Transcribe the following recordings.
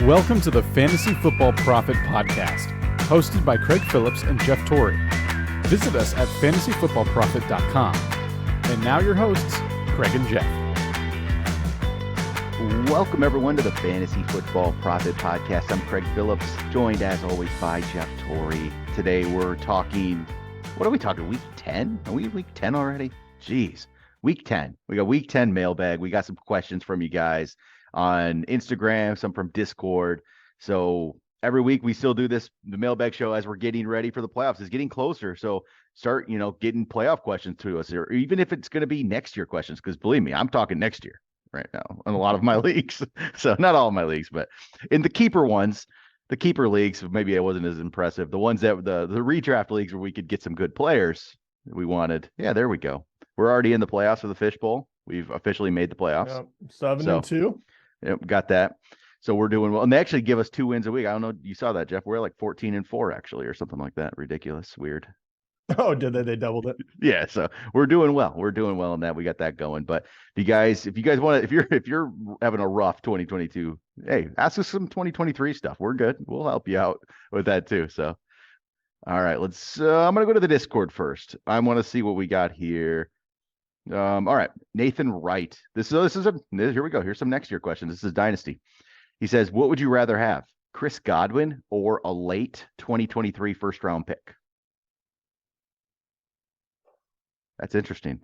Welcome to the Fantasy Football Profit Podcast, hosted by Craig Phillips and Jeff Torrey. Visit us at fantasyfootballprofit.com. And now your hosts, Craig and Jeff. Welcome, everyone, to the Fantasy Football Profit Podcast. I'm Craig Phillips, joined as always by Jeff Torrey. Today we're talking, what are we talking, week 10? Are we week 10 already? Jeez, week 10. We got week 10 mailbag. We got some questions from you guys on Instagram, some from Discord. So every week we still do the mailbag show as we're getting ready for the playoffs. It's getting closer. So start, getting playoff questions to us, or even if it's going to be next year questions, because believe me, I'm talking next year right now in a lot of my leagues. So not all of my leagues, but in the keeper ones, the keeper leagues, maybe it wasn't as impressive. The ones that the redraft leagues where we could get some good players we wanted. Yeah, there we go. We're already in the playoffs for the fishbowl. We've officially made the playoffs. Yep, 7-2. Yep, got that. So we're doing well. And they actually give us 2 wins a week. I don't know. You saw that, Jeff. We're like 14-4 actually, or something like that. Ridiculous. Weird. Oh, did they? They doubled it. Yeah. So we're doing well. We're doing well in that. We got that going. But if you guys want to, if you're having a rough 2022, hey, ask us some 2023 stuff. We're good. We'll help you out with that too. So, all right, let's, I'm going to go to the Discord first. I want to see what we got here. All right, Nathan Wright. Here we go. Here's some next year questions. This is Dynasty. He says, what would you rather have, Chris Godwin or a late 2023 first round pick? That's interesting.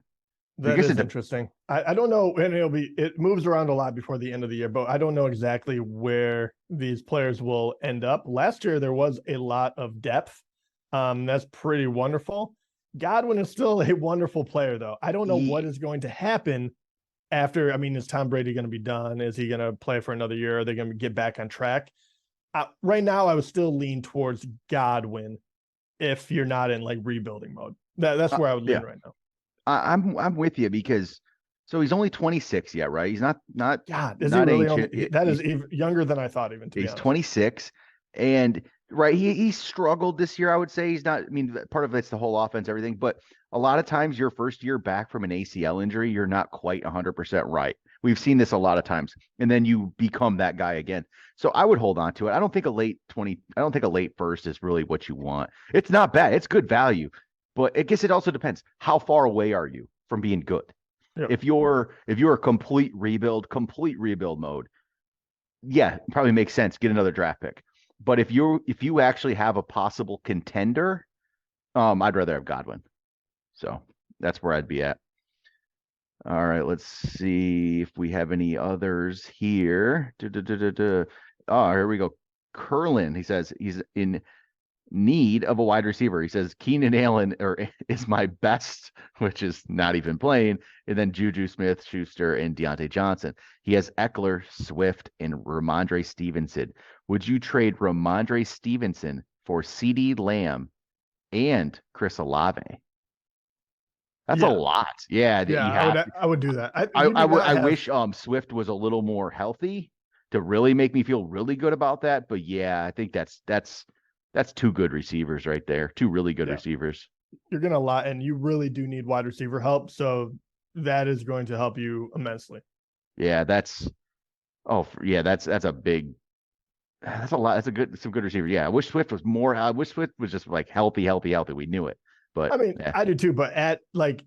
That is interesting. I don't know, and it moves around a lot before the end of the year, but I don't know exactly where these players will end up. Last year there was a lot of depth. That's pretty wonderful. Godwin is still a wonderful player, though. I don't know what is going to happen after. I mean, is Tom Brady going to be done? Is he going to play for another year? Are they going to get back on track? Right now, I would still lean towards Godwin if you're not in like rebuilding mode. That's where I would lean right now. I'm with you because he's only 26 yet, right? He's not God, is not he really ancient. That is even younger than I thought. Even to be he's honest. 26, and right, he struggled this year. I would say he's not. I mean, part of it's the whole offense, everything, but a lot of times your first year back from an ACL injury, you're not quite 100% right. We've seen this a lot of times, and then you become that guy again. So I would hold on to it. I don't think a late first is really what you want. It's not bad. It's good value, but I guess it also depends. How far away are you from being good? Yep. If you're a complete rebuild mode, yeah, it probably makes sense. Get another draft pick. But if you actually have a possible contender, I'd rather have Godwin. So that's where I'd be at. All right, let's see if we have any others here. Oh, here we go. Curlin, he says he's in need of a wide receiver. He says Keenan Allen is my best, which is not even playing, and then Juju Smith-Schuster and Deontay Johnson. He has Eckler, Swift, and Ramondre Stevenson. Would you trade Ramondre Stevenson for CeeDee Lamb and Chris Olave? That's a lot. Yeah, I would do that. I wish Swift was a little more healthy to really make me feel really good about that. But yeah, I think that's 2 good receivers right there. 2 really good receivers. You're going to lot, and you really do need wide receiver help. So that is going to help you immensely. Yeah, that's a big, that's a lot. That's some good receiver. Yeah. I wish Swift was more. I wish Swift was just like healthy. We knew it, but I mean, I do too, but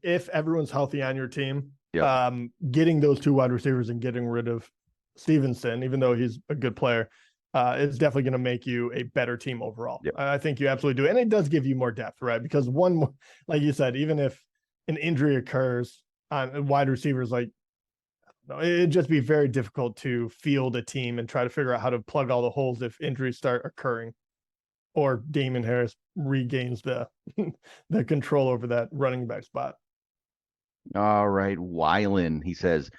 if everyone's healthy on your team, getting those 2 wide receivers and getting rid of Stevenson, even though he's a good player, it's definitely going to make you a better team overall. Yep. I think you absolutely do. And it does give you more depth, right? Because one, like you said, even if an injury occurs on wide receivers, it'd just be very difficult to field a team and try to figure out how to plug all the holes if injuries start occurring or Damon Harris regains the control over that running back spot. All right. Weiland, he says,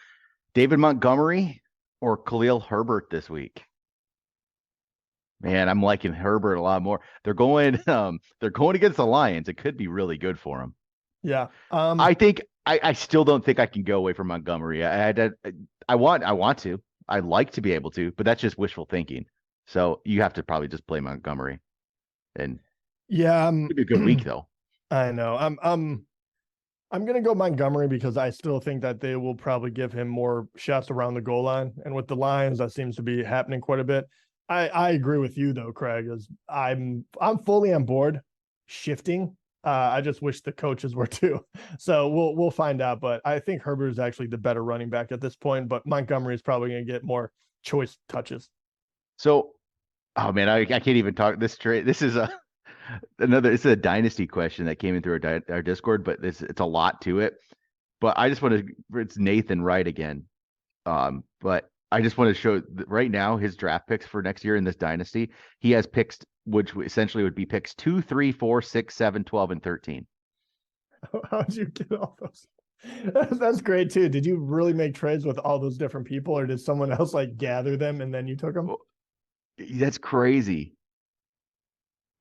David Montgomery or Khalil Herbert this week? Man, I'm liking Herbert a lot more. They're going against the Lions. It could be really good for them. Yeah. I still don't think I can go away from Montgomery. I want to. I'd like to be able to, but that's just wishful thinking. So you have to probably just play Montgomery. And it'd be a good week though. I know. I'm going to go Montgomery because I still think that they will probably give him more shots around the goal line. And with the Lions, that seems to be happening quite a bit. I agree with you though, Craig. As I'm fully on board shifting. I just wish the coaches were too. So we'll find out. But I think Herbert is actually the better running back at this point. But Montgomery is probably going to get more choice touches. So, oh man, I can't even talk this straight. This is it's a dynasty question that came in through our Discord, but it's a lot to it. But I just want to, it's Nathan Wright again. But I just want to show right now his draft picks for next year in this dynasty. He has picks, which essentially would be picks 2, 3, 4, 6, 7, 12, and 13. How'd you get all those? That's great too. Did you really make trades with all those different people, or did someone else like gather them and then you took them? That's crazy.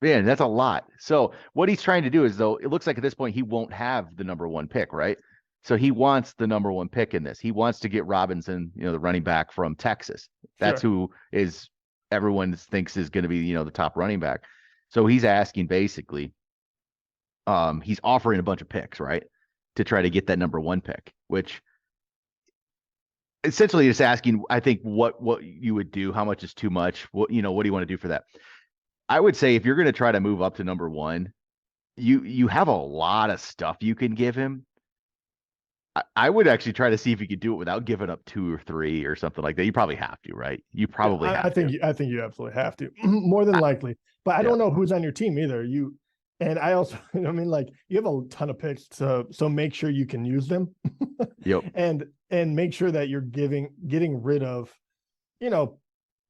Man, that's a lot. So what he's trying to do is, though, it looks like at this point he won't have the number 1 pick, right? So he wants the number 1 pick in this. He wants to get Robinson, the running back from Texas. That's who is everyone thinks is going to be, the top running back. So he's asking basically, he's offering a bunch of picks, right, to try to get that number 1 pick, which essentially is asking, I think, what you would do, how much is too much, what do you want to do for that? I would say if you're going to try to move up to number 1, you have a lot of stuff you can give him. I would actually try to see if you could do it without giving up 2 or 3 or something like that. You probably have to, right? You probably have I think to. I think you absolutely have to, more than likely. But I don't know who's on your team either. And I also, I mean, like, you have a ton of picks, so make sure you can use them. Yep. And make sure that you're getting rid of, you're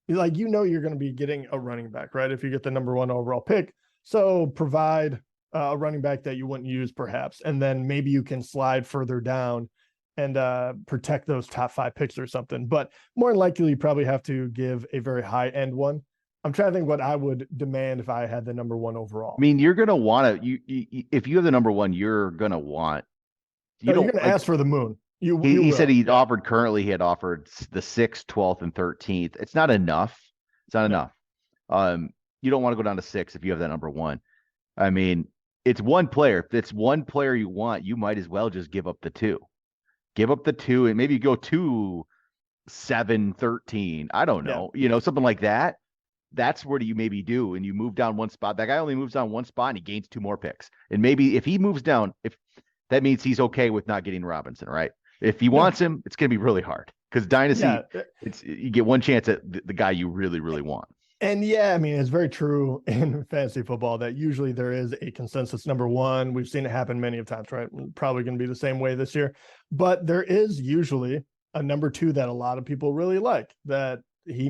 going to be getting a running back, right? If you get the number 1 overall pick, so provide a running back that you wouldn't use perhaps, and then maybe you can slide further down and protect those top 5 picks or something. But more than likely, you probably have to give a very high end one. I'm trying to think what I would demand if I had the number 1 overall. I mean, you're going to want to, if you have the number 1, you're going to want, you're going to ask for the moon. He said he had offered the 6th, 12th, and 13th. It's not enough. It's not enough. You don't want to go down to 6 if you have that number 1. I mean, it's one player. If it's one player you want, you might as well just give up the 2. Give up the 2 and maybe go 2, 7, 13. I don't know. Something like that. That's what you maybe do. And you move down 1 spot. That guy only moves down 1 spot and he gains 2 more picks. And maybe if he moves down, if that means he's okay with not getting Robinson, right? If he wants him, it's going to be really hard because Dynasty, you get 1 chance at the guy you really, really want. And I mean, it's very true in fantasy football that usually there is a consensus number 1. We've seen it happen many of times, right? Probably going to be the same way this year, but there is usually a number 2 that a lot of people really like, that he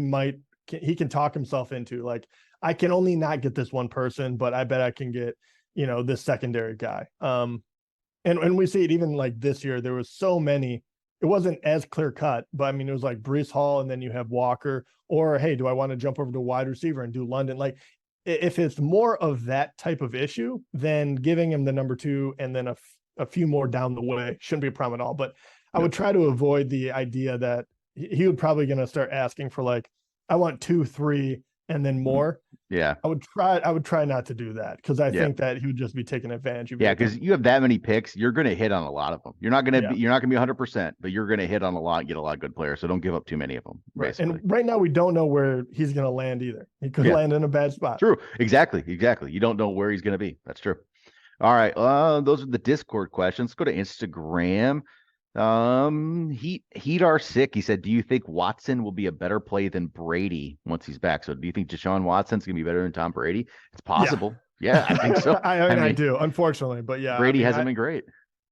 can talk himself into. Like, I can only not get this one person, but I bet I can get, this secondary guy. And we see it even like this year, there was so many, it wasn't as clear cut, but I mean, it was like Breece Hall and then you have Walker, or, hey, do I want to jump over to wide receiver and do London? Like, if it's more of that type of issue, then giving him the number 2 and then a few more down the way shouldn't be a problem at all. But I would try to avoid the idea that he would probably going to start asking for, like, I want 2, 3, and then more. Yeah. I would try not to do that, because I think that he would just be taking advantage of it. Yeah, because you have that many picks, you're going to hit on a lot of them. You're not going to be 100%, but you're going to hit on a lot and get a lot of good players. So don't give up too many of them. Right. Basically. And right now we don't know where he's going to land either. He could land in a bad spot. True. Exactly. You don't know where he's going to be. That's true. All right. Those are the Discord questions. Let's go to Instagram. Heat are sick. He said, do you think Watson will be a better play than Brady once he's back? So do you think Deshaun Watson's gonna be better than Tom Brady? It's possible. Yeah, I think so. I do, unfortunately, but Brady hasn't been great.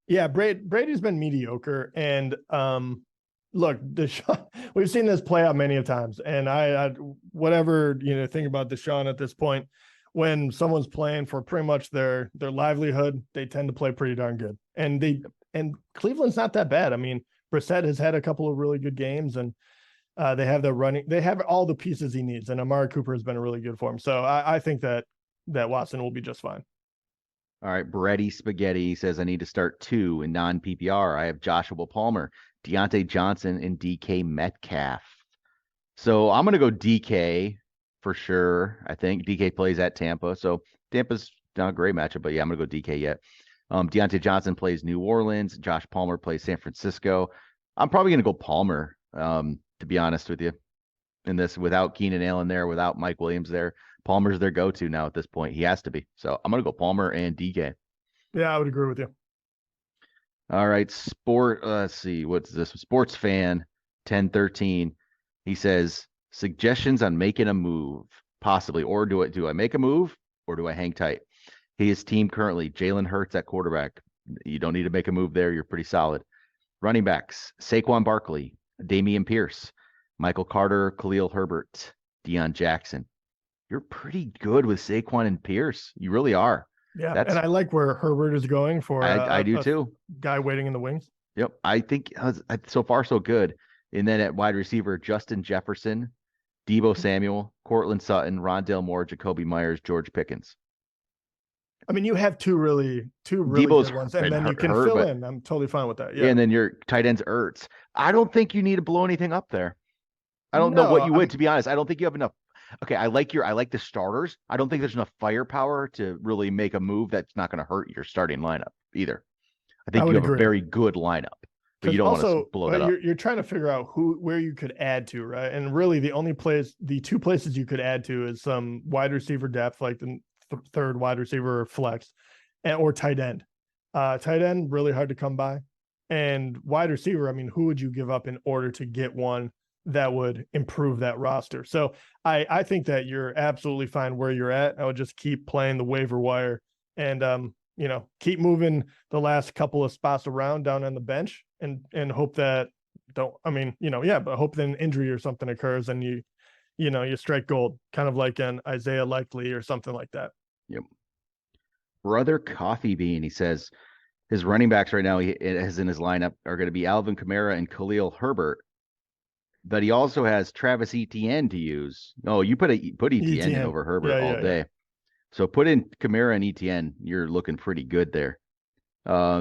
Yeah, Brady's been mediocre, and look, Deshaun, we've seen this play out many of times, and I whatever think about Deshaun at this point, when someone's playing for pretty much their livelihood, they tend to play pretty darn good, and Cleveland's not that bad. I mean, Brissett has had a couple of really good games, and they have all the pieces he needs, and Amari Cooper has been really good for him. So I think that Watson will be just fine. All right, Bready Spaghetti says, I need to start 2 in non-PPR. I have Joshua Palmer, Deontay Johnson, and DK Metcalf. So I'm going to go DK for sure. I think DK plays at Tampa. So Tampa's not a great matchup, but yeah, I'm going to go DK yet. Deontay Johnson plays New Orleans. Josh Palmer plays San Francisco. I'm probably going to go Palmer, to be honest with you. in this without Keenan Allen there, without Mike Williams there. Palmer's their go-to now at this point. He has to be. So I'm going to go Palmer and DK. Yeah, I would agree with you. All right. Let's see. What's this? Sports fan 1013. He says, suggestions on making a move, possibly. Or do I make a move or do I hang tight? His team currently, Jalen Hurts at quarterback. You don't need to make a move there. You're pretty solid. Running backs, Saquon Barkley, Damian Pierce, Michael Carter, Khalil Herbert, Deion Jackson. You're pretty good with Saquon and Pierce. You really are. Yeah, and I like where Herbert is going for I do too. Guy waiting in the wings. Yep. I think so far so good. And then at wide receiver, Justin Jefferson, Deebo Samuel, Cortland Sutton, Rondale Moore, Jacoby Myers, George Pickens. I mean, you have two really Deebo's good ones, and then you can fill in. I'm totally fine with that. Yeah, and then your tight ends Ertz. I don't think you need to blow anything up there. I don't know what you would, to be honest. I don't think you have enough. Okay, I like the starters. I don't think there's enough firepower to really make a move that's not going to hurt your starting lineup either. I think you have a very good lineup, but you don't want to blow that up. You're trying to figure out where you could add to, right? And really, the two places you could add to is some wide receiver depth, like the third wide receiver or flex, or tight end. Tight end really hard to come by, and wide receiver. I mean, who would you give up in order to get one that would improve that roster? So I think that you're absolutely fine where you're at. I would just keep playing the waiver wire and keep moving the last couple of spots around down on the bench and hope that but hope that an injury or something occurs and you strike gold, kind of like an Isaiah Likely or something like that. Yep. Brother Coffee Bean, he says his running backs right now he has in his lineup are going to be Alvin Kamara and Khalil Herbert. But he also has Travis Etienne to use. Oh, you put Etienne in over Herbert all day. Yeah. So put in Kamara and Etienne. You're looking pretty good there.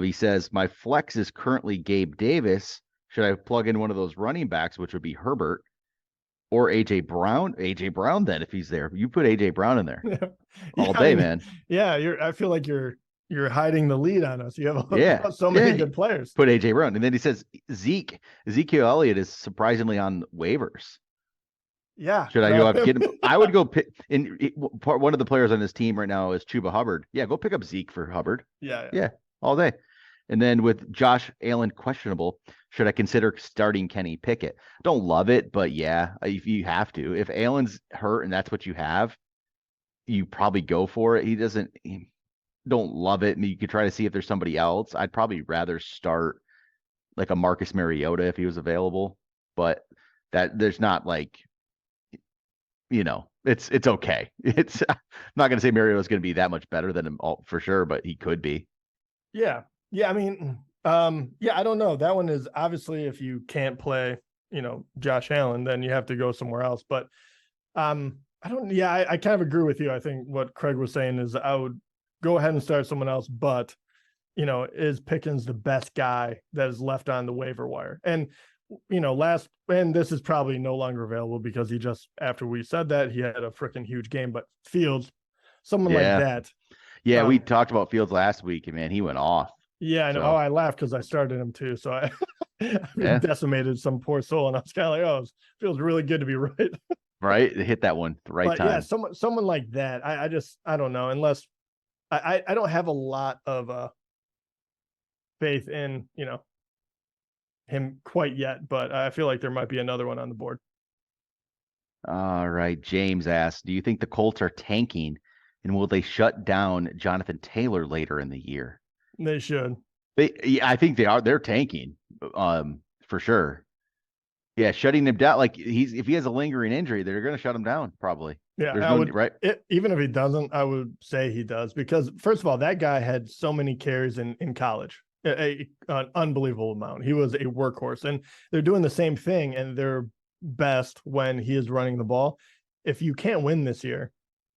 He says, my flex is currently Gabe Davis. Should I plug in one of those running backs, which would be Herbert or A.J. Brown? A.J. Brown, then, if he's there. You put A.J. Brown in there all day, man. Yeah, I feel like you're hiding the lead on us. You have so many good players. Put AJ Brown. And then he says Ezekiel Elliott is surprisingly on waivers. Yeah. Should I go up get him? I would go pick one of the players on this team right now is Chuba Hubbard. Yeah, go pick up Zeke for Hubbard. Yeah, all day. And then with Josh Allen questionable, should I consider starting Kenny Pickett? Don't love it, but yeah, if you have to. If Allen's hurt and that's what you have, you probably go for it. Don't love it. And you could try to see if there's somebody else. I'd probably rather start like a Marcus Mariota if he was available, but that there's not like, it's okay. I'm not going to say Mariota's going to be that much better than him for sure, but he could be. Yeah. Yeah. I mean, I don't know. That one is obviously if you can't play, Josh Allen, then you have to go somewhere else. But I kind of agree with you. I think what Craig was saying is I would go ahead and start someone else, but is Pickens the best guy that is left on the waiver wire? And and this is probably no longer available because he just, after we said that, he had a freaking huge game. But Fields, someone like that. Yeah, we talked about Fields last week, and man, he went off. Yeah, I know. I laughed because I started him too. So I decimated some poor soul, and I was kind of like, it feels really good to be right. Right, hit that one the right time. Yeah, someone like that. I don't know, unless I don't have a lot of faith in him quite yet, but I feel like there might be another one on the board. All right, James asks, do you think the Colts are tanking, and will they shut down Jonathan Taylor later in the year? They should. I think they are. They're tanking, for sure. Yeah, shutting him down. Like if he has a lingering injury, they're going to shut him down probably. Yeah, even if he doesn't, I would say he does, because first of all, that guy had so many carries in college, an unbelievable amount. He was a workhorse, and they're doing the same thing, and they're best when he is running the ball. If you can't win this year,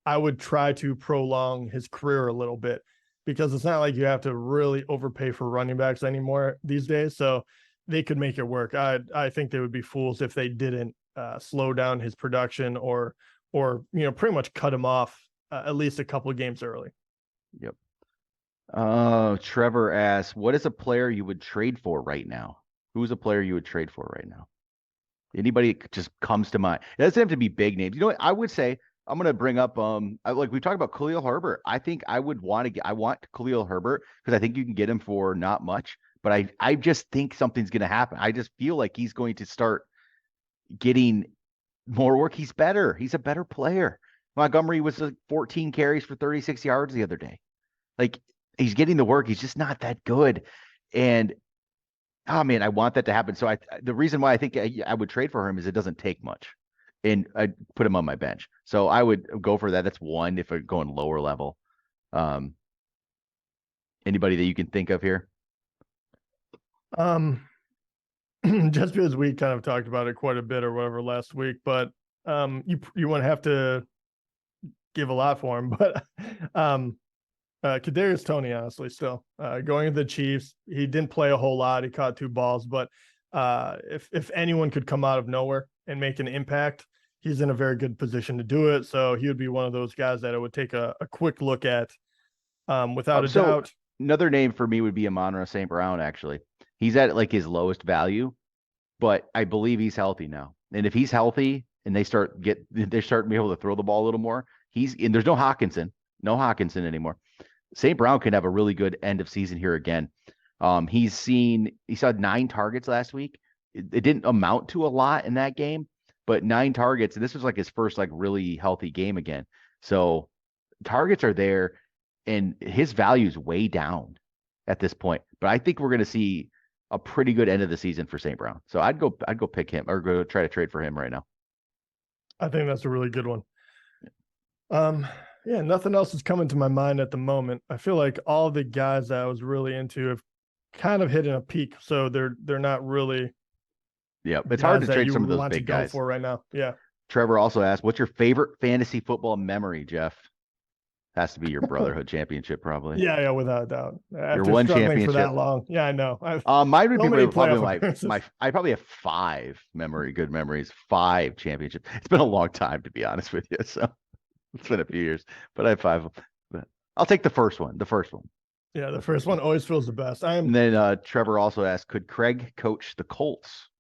I would try to prolong his career a little bit, because it's not like you have to really overpay for running backs anymore these days. So they could make it work. I think they would be fools if they didn't slow down his production or pretty much cut him off at least a couple of games early. Yep. Trevor asks, what is a player you would trade for right now? Who's a player you would trade for right now? Anybody just comes to mind. It doesn't have to be big names. You know what? I would say I'm going to bring up like we talked about Khalil Herbert. I think I want Khalil Herbert because I think you can get him for not much, but I just think something's going to happen. I just feel like he's going to start getting more work. He's better. He's a better player. Montgomery was 14 carries for 36 yards the other day. Like, he's getting the work. He's just not that good. And oh man, I want that to happen. So the reason why I think I would trade for him is it doesn't take much, and I put him on my bench. So I would go for that. That's one if I'm going lower level. Anybody that you can think of here? Just because we kind of talked about it quite a bit or whatever last week, but you wouldn't have to give a lot for him, but Kadarius Toney, honestly, still going to the Chiefs. He didn't play a whole lot. He caught 2 balls, but if anyone could come out of nowhere and make an impact, he's in a very good position to do it. So he would be one of those guys that I would take a quick look at without a doubt. Another name for me would be Amon-Ra St. Brown, actually. He's at like his lowest value, but I believe he's healthy now. And if he's healthy and they start being able to throw the ball a little more, there's no Hawkinson anymore. St. Brown can have a really good end of season here again. He saw 9 targets last week. It didn't amount to a lot in that game, but 9 targets. And this was like his first like really healthy game again. So targets are there and his value is way down at this point. But I think we're going to see a pretty good end of the season for St. Brown. So I'd go pick him or go try to trade for him right now. I think that's a really good one. Yeah, nothing else is coming to my mind at the moment. I feel like all the guys that I was really into have kind of hit in a peak, so they're not really. Yeah, it's hard to trade some of those big guys for right now. Yeah. Trevor also asked, "What's your favorite fantasy football memory, Jeff?" Has to be your Brotherhood championship, probably. Yeah, without a doubt. Your one championship for that long. Yeah, I know. Mine would be probably I probably have 5 good memories, 5 championships. It's been a long time, to be honest with you. So it's been a few years, but I have 5. But I'll take the first one. Yeah, the first one always feels the best. And then Trevor also asked, could Craig coach the Colts?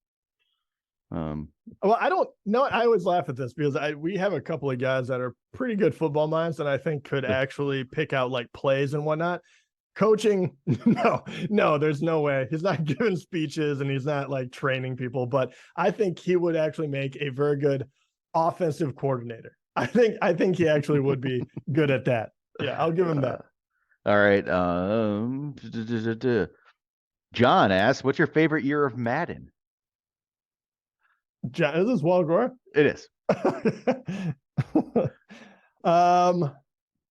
Well, I don't know. I always laugh at this because we have a couple of guys that are pretty good football minds and I think could actually pick out like plays and whatnot. Coaching, no, there's no way. He's not giving speeches and he's not like training people, but I think he would actually make a very good offensive coordinator. I think he actually would be good at that. Yeah, I'll give him that. All right. John asks, what's your favorite year of Madden? John, is this Walgore? It is.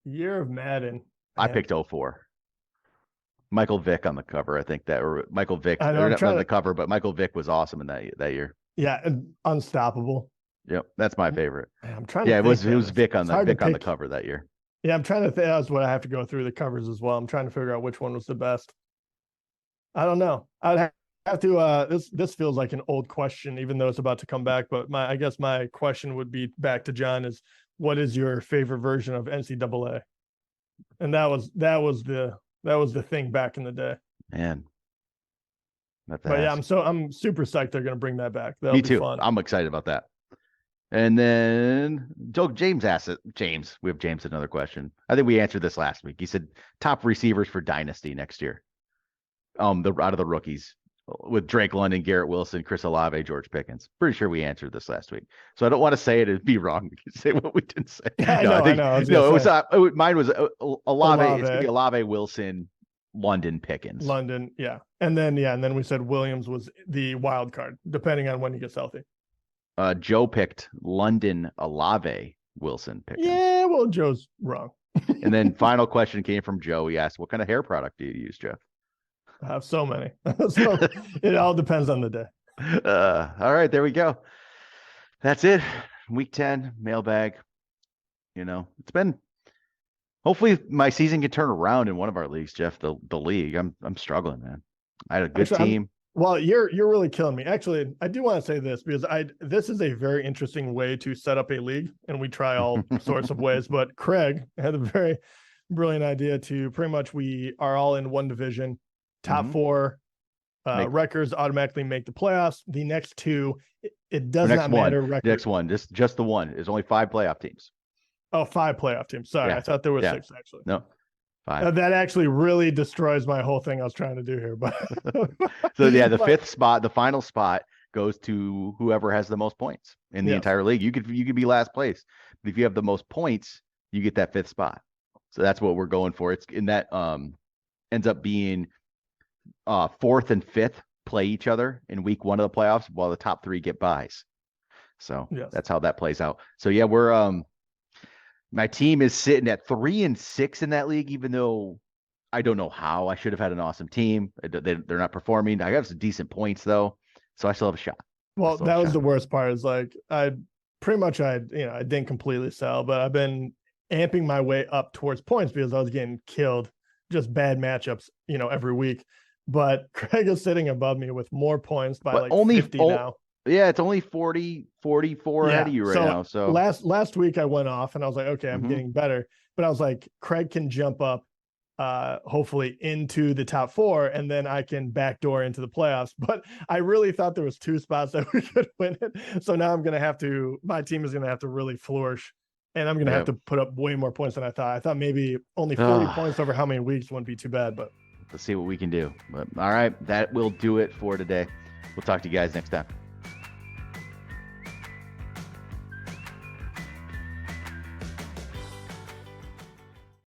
Year of Madden. I picked 04. Michael Vick on the cover. I think that, or Michael Vick, I know, not on the cover, but Michael Vick was awesome in that year. Yeah, and unstoppable. Yep, that's my favorite. I'm trying. Yeah, it was Vick on the cover that year. Yeah, I'm trying to think. That's what I have to go through the covers as well. I'm trying to figure out which one was the best. I don't know. I'd have to. This feels like an old question, even though it's about to come back. But I guess my question would be back to John: is what is your favorite version of NCAA? And that was the thing back in the day. Man. But yeah, I'm super psyched they're going to bring that back. That'll Me too. Be fun. I'm excited about that. And then James asked it. We have James another question. I think we answered this last week. He said top receivers for Dynasty next year. Out of the rookies with Drake London, Garrett Wilson, Chris Olave, George Pickens. Pretty sure we answered this last week. So I don't want to say it and be wrong. We can say what we didn't say. I know. Mine was Olave. It's gonna be Olave, Wilson, London, Pickens. London, yeah. And then we said Williams was the wild card, depending on when he gets healthy. Joe picked London, Olave, Wilson, Pickens. Yeah, well, Joe's wrong. And then final question came from Joe. He asked, what kind of hair product do you use, Jeff? I have so many. So it all depends on the day. All right, there we go. That's it. Week 10, mailbag. It's been, hopefully my season can turn around in one of our leagues, Jeff, the league. I'm struggling, man. I had a good team. Well, you're really killing me. Actually, I do want to say this because this is a very interesting way to set up a league, and we try all sorts of ways. But Craig had a very brilliant idea to pretty much we are all in one division. Top 4 records automatically make the playoffs. The next 2, it does not matter. Next one, just the one. There's only 5 playoff teams. Oh, 5 playoff teams. Sorry, I thought there were 6 actually. No, 5. That actually really destroys my whole thing I was trying to do here. But so yeah, the 5th spot, the final spot, goes to whoever has the most points in the entire league. You could be last place, but if you have the most points, you get that 5th spot. So that's what we're going for. It's in that ends up being 4th and 5th play each other in week 1 of the playoffs, while the top 3 get buys. So that's how that plays out. So yeah, we're my team is sitting at 3-6 in that league, even though I don't know how. I should have had an awesome team. They're not performing. I have some decent points though, so I still have a shot. Well, that was the worst part. Is like I didn't completely sell, but I've been amping my way up towards points because I was getting killed, just bad matchups, every week. But Craig is sitting above me with more points by like only 50 now. Yeah, it's only 44 ahead of you right now. So last week I went off and I was like, okay, I'm getting better. But I was like, Craig can jump up hopefully into the top 4, and then I can backdoor into the playoffs. But I really thought there was 2 spots that we could win it. So now my team is gonna have to really flourish, and I'm gonna have to put up way more points than I thought. I thought maybe only 40 points over how many weeks wouldn't be too bad, but let's see what we can do. But all right, that will do it for today. We'll talk to you guys next time.